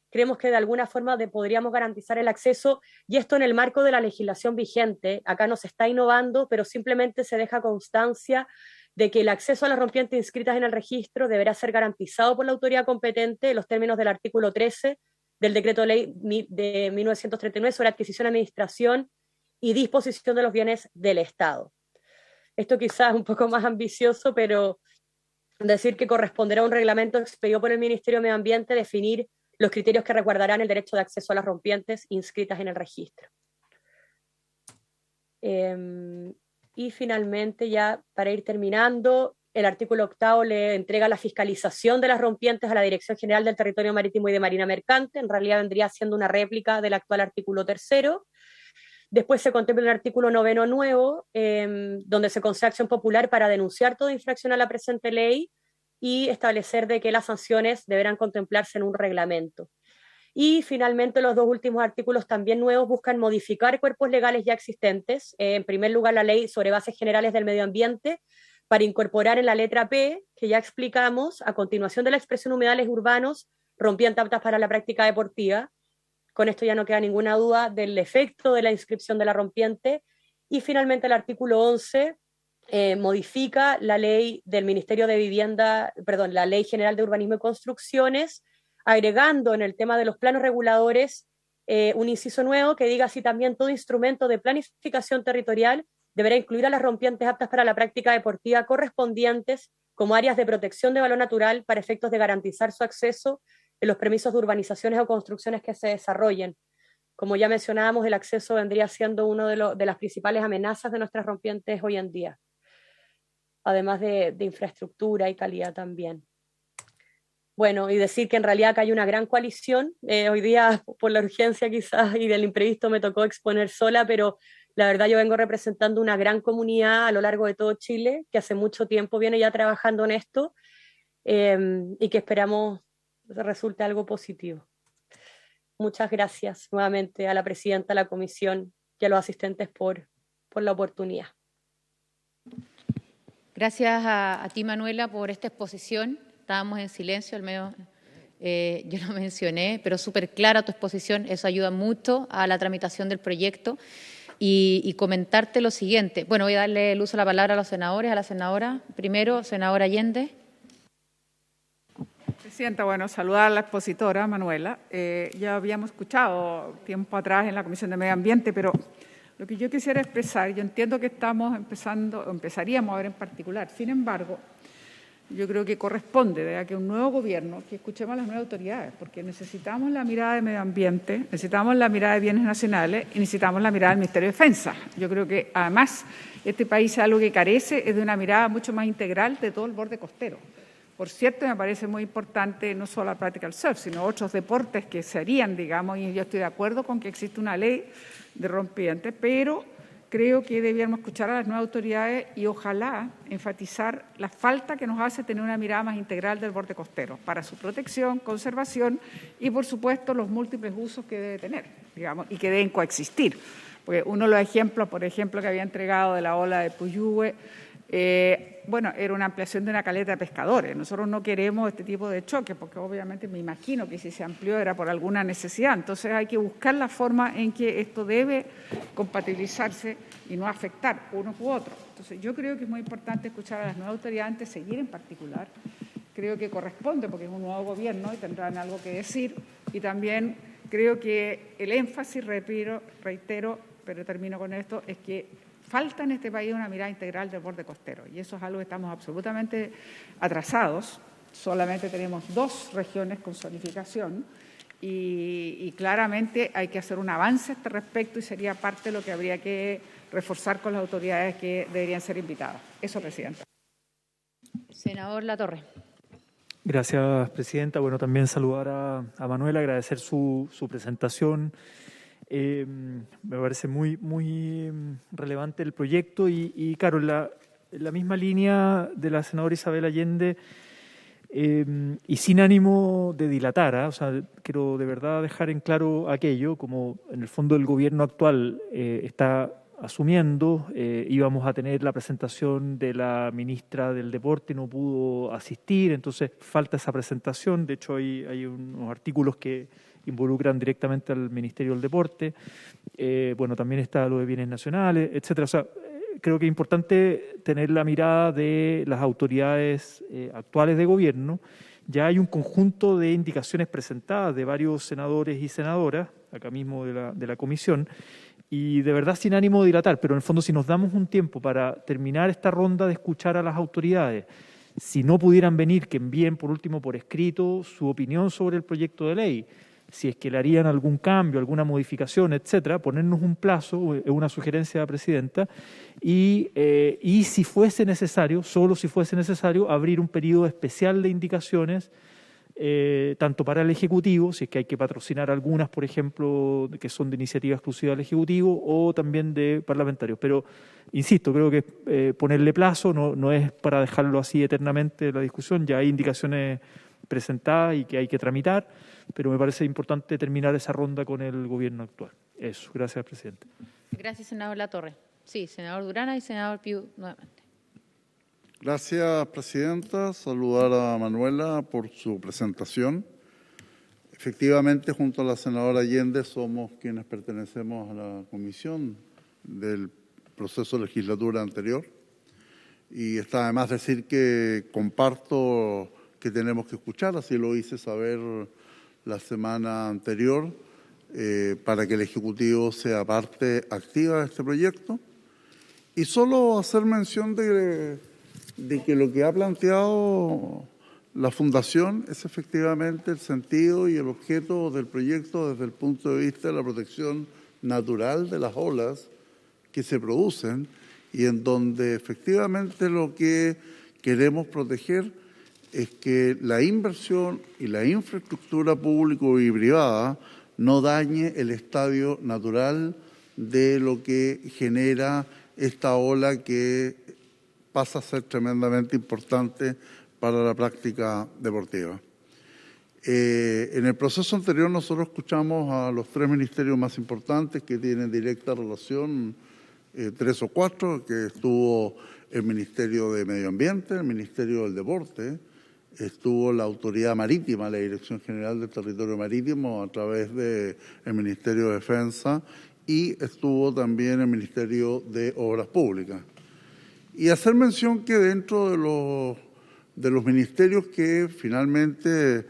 creemos que de alguna forma podríamos garantizar el acceso, y esto en el marco de la legislación vigente. Acá no se está innovando, pero simplemente se deja constancia de que el acceso a las rompientes inscritas en el registro deberá ser garantizado por la autoridad competente en los términos del artículo 13 del Decreto Ley de 1939 sobre adquisición, administración y disposición de los bienes del Estado. Esto quizás es un poco más ambicioso, pero decir que corresponderá a un reglamento expedido por el Ministerio de Medio Ambiente definir los criterios que resguardarán el derecho de acceso a las rompientes inscritas en el registro. Y finalmente, ya para ir terminando, el artículo octavo le entrega la fiscalización de las rompientes a la Dirección General del Territorio Marítimo y de Marina Mercante. En realidad vendría siendo una réplica del actual artículo tercero. Después se contempla un artículo noveno nuevo, donde se concede acción popular para denunciar toda infracción a la presente ley y establecer de que las sanciones deberán contemplarse en un reglamento. Y finalmente los 2 últimos artículos también nuevos buscan modificar cuerpos legales ya existentes. En primer lugar, la Ley sobre Bases Generales del Medio Ambiente, para incorporar en la letra P, que ya explicamos, a continuación de la expresión humedales urbanos, rompientes aptas para la práctica deportiva. Con esto ya no queda ninguna duda del efecto de la inscripción de la rompiente. Y finalmente el artículo 11 modifica la ley del Ministerio de Vivienda, perdón, la Ley General de Urbanismo y Construcciones, agregando en el tema de los planos reguladores un inciso nuevo que diga así también: todo instrumento de planificación territorial deberá incluir a las rompientes aptas para la práctica deportiva correspondientes como áreas de protección de valor natural para efectos de garantizar su acceso en los permisos de urbanizaciones o construcciones que se desarrollen. Como ya mencionábamos, el acceso vendría siendo una de las principales amenazas de nuestras rompientes hoy en día, además de infraestructura y calidad también. Bueno, y decir que en realidad acá hay una gran coalición. Hoy día, por la urgencia quizás y del imprevisto, me tocó exponer sola, pero la verdad yo vengo representando una gran comunidad a lo largo de todo Chile, que hace mucho tiempo viene ya trabajando en esto y que esperamos resulte algo positivo. Muchas gracias nuevamente a la presidenta, a la comisión y a los asistentes por la oportunidad. Gracias a ti, Manuela, por esta exposición. Estábamos en silencio, al menos yo lo mencioné, pero súper clara tu exposición. Eso ayuda mucho a la tramitación del proyecto. Y comentarte lo siguiente. Bueno, voy a darle el uso de la palabra a los senadores, a la senadora. Primero, senadora Allende. Presidenta, bueno, saludar a la expositora, Manuela. Ya habíamos escuchado tiempo atrás en la Comisión de Medio Ambiente, pero lo que yo quisiera expresar, yo entiendo que empezaríamos a ver en particular. Sin embargo, yo creo que corresponde a que un nuevo gobierno, que escuchemos a las nuevas autoridades, porque necesitamos la mirada de medio ambiente, necesitamos la mirada de bienes nacionales y necesitamos la mirada del Ministerio de Defensa. Yo creo que además este país algo que carece es de una mirada mucho más integral de todo el borde costero. Por cierto, me parece muy importante no solo la practical surf, sino otros deportes que serían, digamos, y yo estoy de acuerdo con que existe una ley de rompientes, pero creo que debíamos escuchar a las nuevas autoridades y ojalá enfatizar la falta que nos hace tener una mirada más integral del borde costero para su protección, conservación y, por supuesto, los múltiples usos que debe tener, digamos, y que deben coexistir. Porque uno de los ejemplos, por ejemplo, que había entregado de la ola de Puyehue, bueno, era una ampliación de una caleta de pescadores. Nosotros no queremos este tipo de choques porque obviamente me imagino que si se amplió era por alguna necesidad. Entonces hay que buscar la forma en que esto debe compatibilizarse y no afectar unos u otros. Entonces yo creo que es muy importante escuchar a las nuevas autoridades antes de seguir en particular. Creo que corresponde porque es un nuevo gobierno y tendrán algo que decir. Y también creo que el énfasis, reitero, pero termino con esto, es que falta en este país una mirada integral del borde costero y eso es algo que estamos absolutamente atrasados. Solamente tenemos 2 regiones con zonificación y claramente hay que hacer un avance a este respecto y sería parte de lo que habría que reforzar con las autoridades que deberían ser invitadas. Eso, Presidenta. Senador Latorre. Gracias, Presidenta. Bueno, también saludar a Manuela, agradecer su presentación. Me parece muy relevante el proyecto y claro, en la misma línea de la senadora Isabel Allende y sin ánimo de dilatar, o sea, quiero de verdad dejar en claro aquello, como en el fondo el gobierno actual está asumiendo, íbamos a tener la presentación de la ministra del Deporte, no pudo asistir, entonces falta esa presentación. De hecho hay unos artículos que involucran directamente al Ministerio del Deporte. Bueno, también está lo de bienes nacionales, etcétera. O sea, creo que es importante tener la mirada de las autoridades actuales de gobierno. Ya hay un conjunto de indicaciones presentadas de varios senadores y senadoras, acá mismo de la comisión, y de verdad sin ánimo de dilatar, pero en el fondo si nos damos un tiempo para terminar esta ronda de escuchar a las autoridades, si no pudieran venir, que envíen por último por escrito su opinión sobre el proyecto de ley, si es que le harían algún cambio, alguna modificación, etcétera, ponernos un plazo, es una sugerencia de la Presidenta, y si fuese necesario, solo si fuese necesario, abrir un periodo especial de indicaciones, tanto para el Ejecutivo, si es que hay que patrocinar algunas, por ejemplo, que son de iniciativa exclusiva del Ejecutivo, o también de parlamentarios. Pero, insisto, creo que ponerle plazo no es para dejarlo así eternamente la discusión, ya hay indicaciones presentadas y que hay que tramitar, pero me parece importante terminar esa ronda con el gobierno actual. Eso, gracias, Presidente. Gracias, senador Latorre. Sí, senador Durana y senador Piu nuevamente. Gracias, Presidenta. Saludar a Manuela por su presentación. Efectivamente, junto a la senadora Allende, somos quienes pertenecemos a la comisión del proceso de legislatura anterior. Y está además decir que comparto que tenemos que escuchar, así lo hice saber la semana anterior, para que el Ejecutivo sea parte activa de este proyecto. Y solo hacer mención de de que lo que ha planteado la Fundación es efectivamente el sentido y el objeto del proyecto desde el punto de vista de la protección natural de las olas que se producen y en donde efectivamente lo que queremos proteger es que la inversión y la infraestructura pública y privada no dañe el estadio natural de lo que genera esta ola que pasa a ser tremendamente importante para la práctica deportiva. En el proceso anterior nosotros escuchamos a los 3 ministerios más importantes que tienen directa relación, 3 o 4, que estuvo el Ministerio de Medio Ambiente, el Ministerio del Deporte, estuvo la Autoridad Marítima, la Dirección General del Territorio Marítimo a través del Ministerio de Defensa y estuvo también el Ministerio de Obras Públicas. Y hacer mención que dentro de los ministerios que finalmente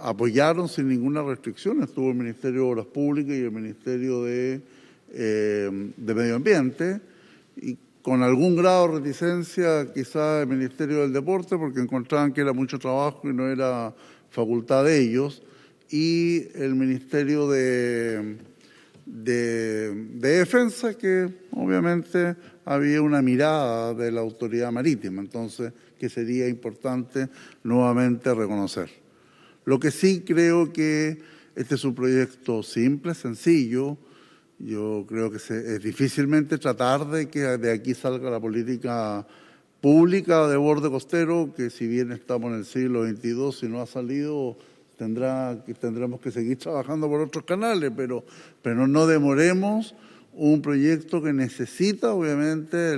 apoyaron sin ninguna restricción, estuvo el Ministerio de Obras Públicas y el Ministerio de Medio Ambiente, y con algún grado de reticencia quizá el Ministerio del Deporte, porque encontraban que era mucho trabajo y no era facultad de ellos, y el Ministerio de Defensa, que obviamente había una mirada de la Autoridad Marítima, entonces que sería importante nuevamente reconocer. Lo que sí creo que este es un proyecto simple, sencillo. Yo creo que es difícilmente tratar de que de aquí salga la política pública de borde costero, que si bien estamos en el siglo XXII, si no ha salido, tendremos que seguir trabajando por otros canales, pero no demoremos un proyecto que necesita obviamente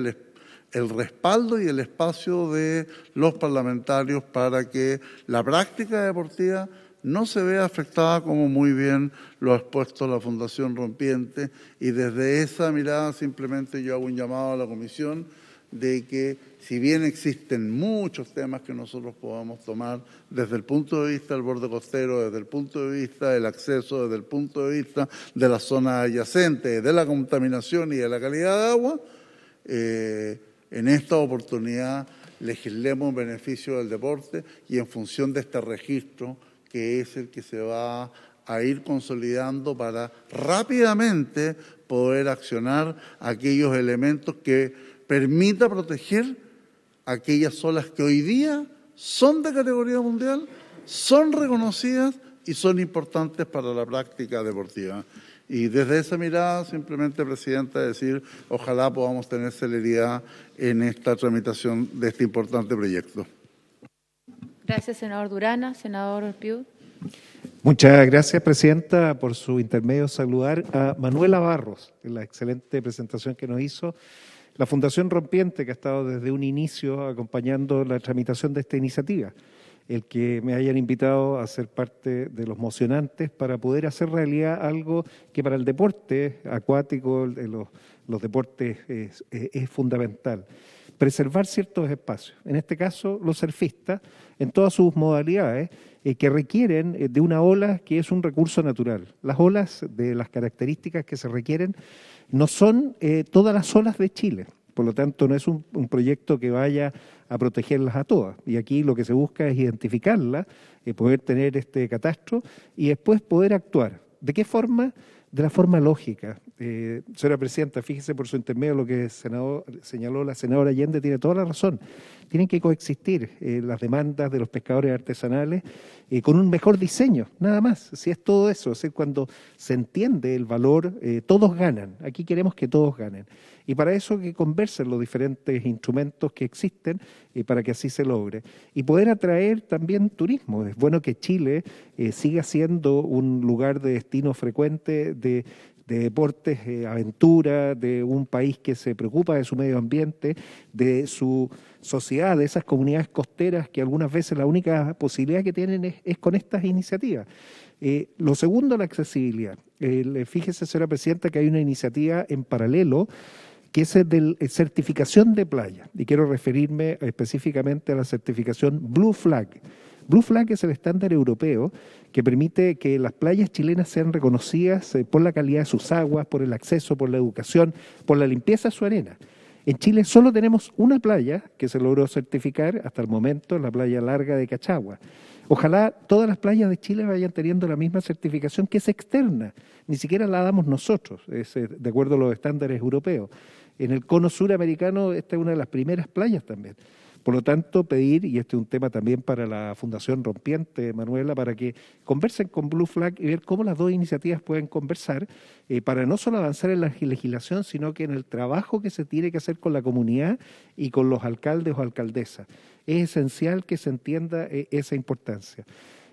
el respaldo y el espacio de los parlamentarios para que la práctica deportiva no se vea afectada, como muy bien lo ha expuesto la Fundación Rompiente, y desde esa mirada simplemente yo hago un llamado a la Comisión de que si bien existen muchos temas que nosotros podamos tomar desde el punto de vista del borde costero, desde el punto de vista del acceso, desde el punto de vista de las zonas adyacentes, de la contaminación y de la calidad de agua, en esta oportunidad legislemos en beneficio del deporte y en función de este registro que es el que se va a ir consolidando para rápidamente poder accionar aquellos elementos que permita proteger aquellas olas que hoy día son de categoría mundial, son reconocidas y son importantes para la práctica deportiva. Y desde esa mirada, simplemente, Presidenta, decir, ojalá podamos tener celeridad en esta tramitación de este importante proyecto. Gracias, senador Durana. Senador Piu. Muchas gracias, Presidenta, por su intermedio. Saludar a Manuela Barros, en la excelente presentación que nos hizo. La Fundación Rompiente, que ha estado desde un inicio acompañando la tramitación de esta iniciativa. El que me hayan invitado a ser parte de los mocionantes para poder hacer realidad algo que para el deporte acuático, los deportes, es fundamental. Preservar ciertos espacios, en este caso los surfistas, en todas sus modalidades, que requieren de una ola que es un recurso natural. Las olas, de las características que se requieren, no son todas las olas de Chile. Por lo tanto, no es un proyecto que vaya a protegerlas a todas. Y aquí lo que se busca es identificarlas, poder tener este catastro y después poder actuar. ¿De qué forma? De la forma lógica. Señora Presidenta, fíjese por su intermedio lo que señaló la senadora Allende, tiene toda la razón. Tienen que coexistir las demandas de los pescadores artesanales con un mejor diseño, nada más. Si es todo eso, es decir, cuando se entiende el valor, todos ganan. Aquí queremos que todos ganen. Y para eso que conversen los diferentes instrumentos que existen para que así se logre. Y poder atraer también turismo. Es bueno que Chile siga siendo un lugar de destino frecuente de deportes, aventura, de un país que se preocupa de su medio ambiente, de su sociedad, de esas comunidades costeras que algunas veces la única posibilidad que tienen es con estas iniciativas. Lo segundo, la accesibilidad. Fíjese, señora Presidenta, que hay una iniciativa en paralelo que es de certificación de playa, y quiero referirme específicamente a la certificación Blue Flag. Blue Flag es el estándar europeo que permite que las playas chilenas sean reconocidas por la calidad de sus aguas, por el acceso, por la educación, por la limpieza de su arena. En Chile solo tenemos una playa que se logró certificar hasta el momento, la playa larga de Cachagua. Ojalá todas las playas de Chile vayan teniendo la misma certificación, que es externa, ni siquiera la damos nosotros, es de acuerdo a los estándares europeos. En el cono suramericano esta es una de las primeras playas también. Por lo tanto, pedir, y este es un tema también para la Fundación Rompiente, Manuela, para que conversen con Blue Flag y ver cómo las dos iniciativas pueden conversar para no solo avanzar en la legislación, sino que en el trabajo que se tiene que hacer con la comunidad y con los alcaldes o alcaldesas. Es esencial que se entienda esa importancia.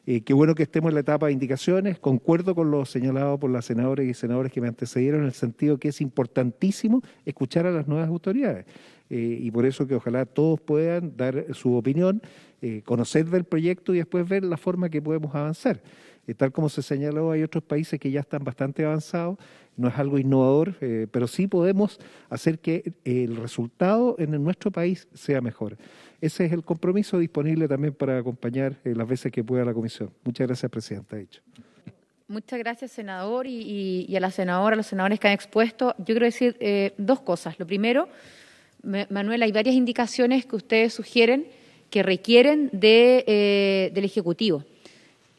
Qué bueno que estemos en la etapa de indicaciones. Concuerdo con lo señalado por las senadoras y senadores que me antecedieron en el sentido que es importantísimo escuchar a las nuevas autoridades. Y por eso que ojalá todos puedan dar su opinión, conocer del proyecto y después ver la forma que podemos avanzar. Tal como se señaló, hay otros países que ya están bastante avanzados, no es algo innovador, pero sí podemos hacer que el resultado en nuestro país sea mejor. Ese es el compromiso, disponible también para acompañar las veces que pueda la comisión. Muchas gracias, Presidenta. Muchas gracias, senador, y a la senadora, a los senadores que han expuesto. Yo quiero decir dos cosas. Lo primero, Manuel, hay varias indicaciones que ustedes sugieren que requieren del Ejecutivo,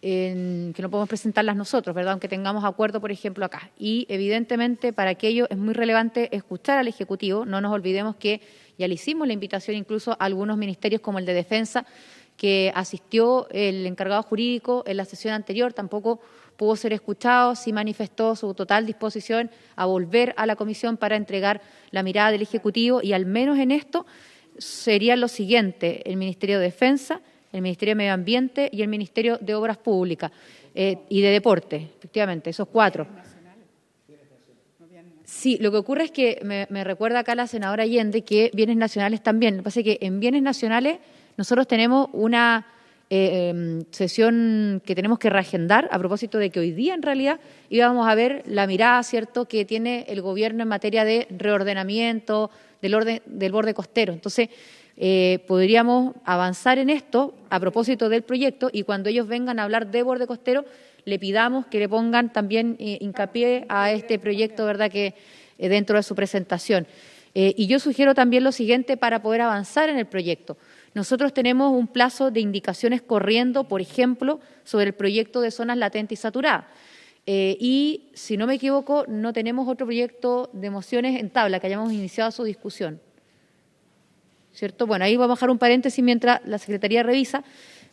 que no podemos presentarlas nosotros, ¿verdad? Aunque tengamos acuerdo, por ejemplo, acá. Y evidentemente para aquello es muy relevante escuchar al Ejecutivo. No nos olvidemos que ya le hicimos la invitación incluso a algunos ministerios como el de Defensa, que asistió el encargado jurídico en la sesión anterior, tampoco pudo ser escuchado, sí manifestó su total disposición a volver a la comisión para entregar la mirada del Ejecutivo, y al menos en esto sería lo siguiente: el Ministerio de Defensa, el Ministerio de Medio Ambiente y el Ministerio de Obras Públicas y de Deporte, efectivamente, esos cuatro. Sí, lo que ocurre es que me recuerda acá la senadora Allende que bienes nacionales también. Lo que pasa es que en bienes nacionales nosotros tenemos una sesión que tenemos que reagendar a propósito de que hoy día en realidad íbamos a ver la mirada, ¿cierto?, que tiene el gobierno en materia de reordenamiento del borde costero. Entonces, podríamos avanzar en esto a propósito del proyecto, y cuando ellos vengan a hablar de borde costero, le pidamos que le pongan también hincapié a este proyecto, ¿verdad?, que dentro de su presentación. Y yo sugiero también lo siguiente para poder avanzar en el proyecto. Nosotros tenemos un plazo de indicaciones corriendo, por ejemplo, sobre el proyecto de zonas latentes y saturadas. Y, si no me equivoco, no tenemos otro proyecto de mociones en tabla que hayamos iniciado su discusión, ¿cierto? Bueno, ahí vamos a dejar un paréntesis mientras la Secretaría revisa.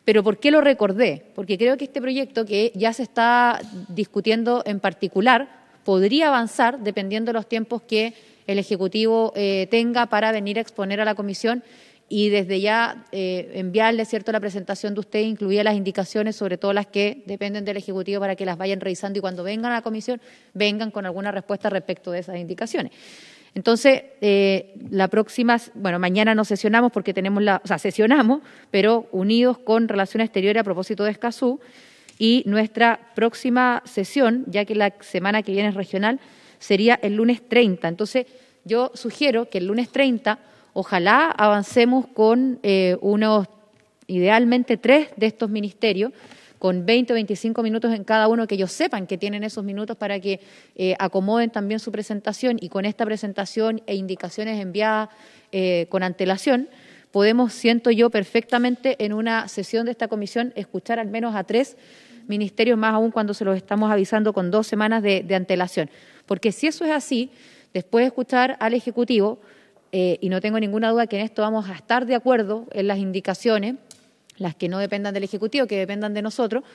Pero ¿por qué lo recordé? Porque creo que este proyecto, que ya se está discutiendo en particular, podría avanzar dependiendo de los tiempos que el Ejecutivo tenga para venir a exponer a la Comisión, y desde ya enviarle, ¿cierto?, la presentación de usted, incluida las indicaciones, sobre todo las que dependen del Ejecutivo, para que las vayan revisando y cuando vengan a la Comisión vengan con alguna respuesta respecto de esas indicaciones. Entonces, la próxima, bueno, mañana no sesionamos porque tenemos sesionamos, pero unidos con Relaciones Exteriores a propósito de Escazú, y nuestra próxima sesión, ya que la semana que viene es regional, sería el lunes 30. Entonces, yo sugiero que el lunes 30, ojalá avancemos con idealmente 3 de estos ministerios, con 20 o 25 minutos en cada uno, que ellos sepan que tienen esos minutos para que acomoden también su presentación, y con esta presentación e indicaciones enviadas con antelación, podemos, siento yo, perfectamente en una sesión de esta comisión escuchar al menos a 3 ministerios, más aún cuando se los estamos avisando con 2 semanas de antelación. Porque si eso es así, después de escuchar al Ejecutivo, y no tengo ninguna duda que en esto vamos a estar de acuerdo en las indicaciones, las que no dependan del Ejecutivo, que dependan de nosotros,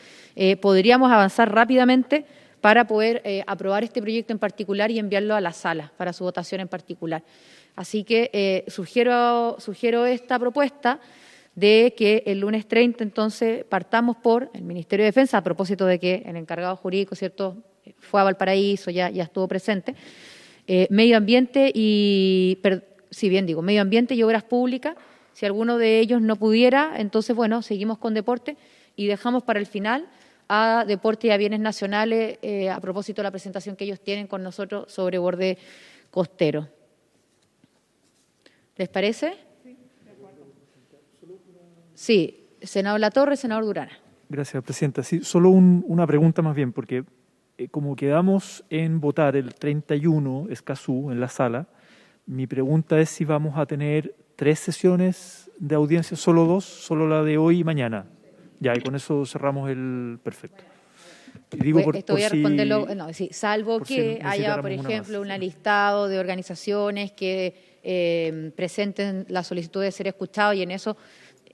podríamos avanzar rápidamente para poder aprobar este proyecto en particular y enviarlo a la sala para su votación en particular. Así que sugiero esta propuesta de que el lunes 30 entonces partamos por el Ministerio de Defensa, a propósito de que el encargado jurídico, ¿cierto?, fue a Valparaíso, ya estuvo presente, Medio Ambiente y Obras Públicas. Si alguno de ellos no pudiera, entonces, bueno, seguimos con Deporte y dejamos para el final a Deporte y a Bienes Nacionales, a propósito de la presentación que ellos tienen con nosotros sobre borde costero. ¿Les parece? Sí, de acuerdo. Sí, senador Latorre, senador Durana. Gracias, Presidenta. Sí, solo una pregunta más bien, porque como quedamos en votar el 31 Escazú en la sala, Mi pregunta es si vamos a tener 3 sesiones de audiencia, solo 2, solo la de hoy y mañana. Ya, y con eso cerramos el perfecto. Y digo Esto voy a responderlo, sí, salvo por si que haya, necesitáramos por una ejemplo, más. un listado de organizaciones que presenten la solicitud de ser escuchados, y en eso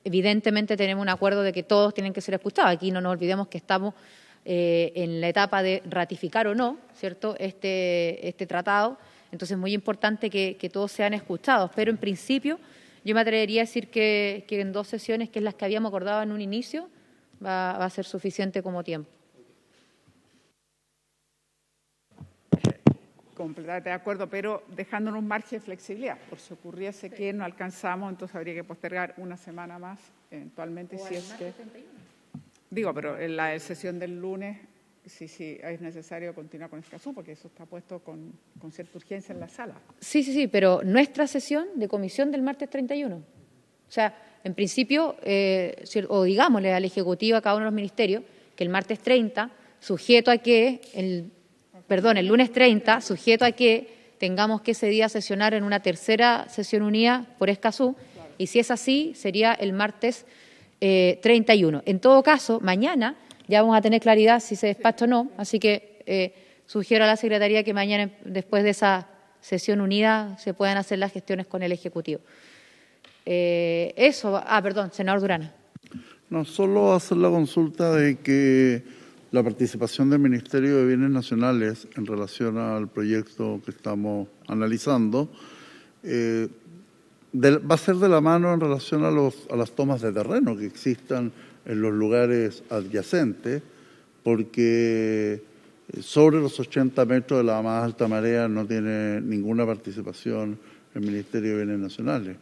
evidentemente tenemos un acuerdo de que todos tienen que ser escuchados. Aquí no nos olvidemos que estamos en la etapa de ratificar o no, ¿cierto?, este tratado. Entonces es muy importante que todos sean escuchados, pero en principio yo me atrevería a decir que en 2 sesiones, que es las que habíamos acordado en un inicio, va a ser suficiente como tiempo. Completamente de acuerdo, pero dejándonos un margen de flexibilidad. Por si ocurriese que no alcanzamos, entonces habría que postergar una semana más, eventualmente, si es que... Digo, pero en la sesión del lunes, sí, es necesario continuar con Escazú, porque eso está puesto con cierta urgencia en la sala. Sí, pero nuestra sesión de comisión del martes 31. O sea, en principio, o digámosle al Ejecutivo, a cada uno de los ministerios, que el martes 30, sujeto a que, el lunes 30, sujeto a que tengamos que ese día sesionar en una tercera sesión unida por Escazú, y si es así, sería el martes 31. En todo caso, mañana ya vamos a tener claridad si se despacha o no, así que sugiero a la Secretaría que mañana, después de esa sesión unida, se puedan hacer las gestiones con el Ejecutivo. Senador Durana. No, solo hacer la consulta de que la participación del Ministerio de Bienes Nacionales en relación al proyecto que estamos analizando va a ser de la mano en relación a las tomas de terreno que existan en los lugares adyacentes, porque sobre los 80 metros de la más alta marea no tiene ninguna participación el Ministerio de Bienes Nacionales.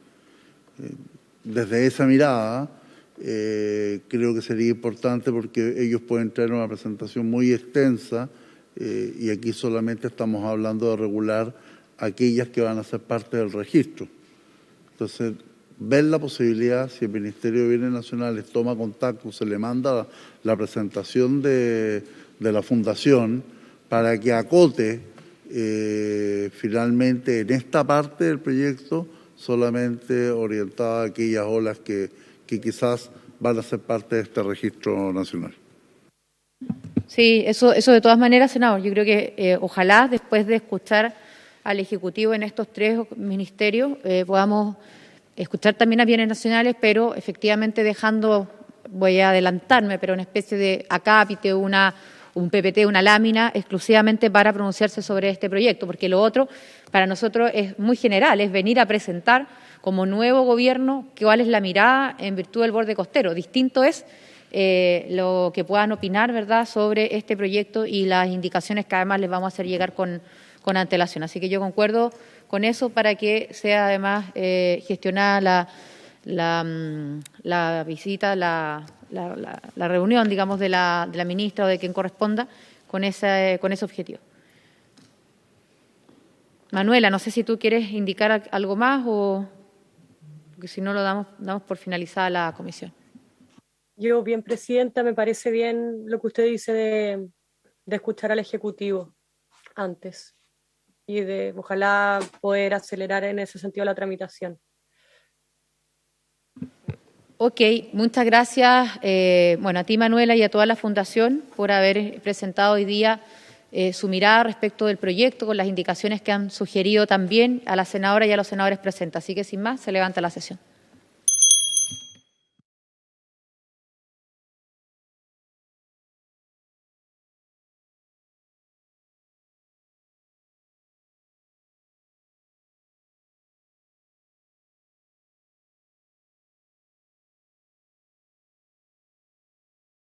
Desde esa mirada, creo que sería importante, porque ellos pueden traer una presentación muy extensa y aquí solamente estamos hablando de regular aquellas que van a ser parte del registro. Entonces, ver la posibilidad, si el Ministerio de Bienes Nacionales toma contacto, se le manda la presentación de la Fundación para que acote finalmente en esta parte del proyecto solamente orientada a aquellas olas que quizás van a ser parte de este registro nacional. Sí, eso de todas maneras, senador. Yo creo que ojalá después de escuchar al Ejecutivo en estos 3 ministerios podamos escuchar también a Bienes Nacionales, pero efectivamente dejando, voy a adelantarme, pero una especie de acápite, un PPT, una lámina exclusivamente para pronunciarse sobre este proyecto, porque lo otro para nosotros es muy general, es venir a presentar como nuevo gobierno cuál es la mirada en virtud del borde costero. Distinto es lo que puedan opinar, ¿verdad?, sobre este proyecto y las indicaciones que además les vamos a hacer llegar con antelación. Así que yo concuerdo con eso para que sea además gestionada la visita, la reunión, digamos, de la ministra o de quien corresponda con ese objetivo. Manuela, no sé si tú quieres indicar algo más o porque si no lo damos por finalizada la comisión. Yo, bien, Presidenta, me parece bien lo que usted dice de escuchar al Ejecutivo antes y de ojalá poder acelerar en ese sentido la tramitación. Ok, muchas gracias, a ti, Manuela, y a toda la Fundación por haber presentado hoy día su mirada respecto del proyecto con las indicaciones que han sugerido también a la senadora y a los senadores presentes. Así que, sin más, se levanta la sesión.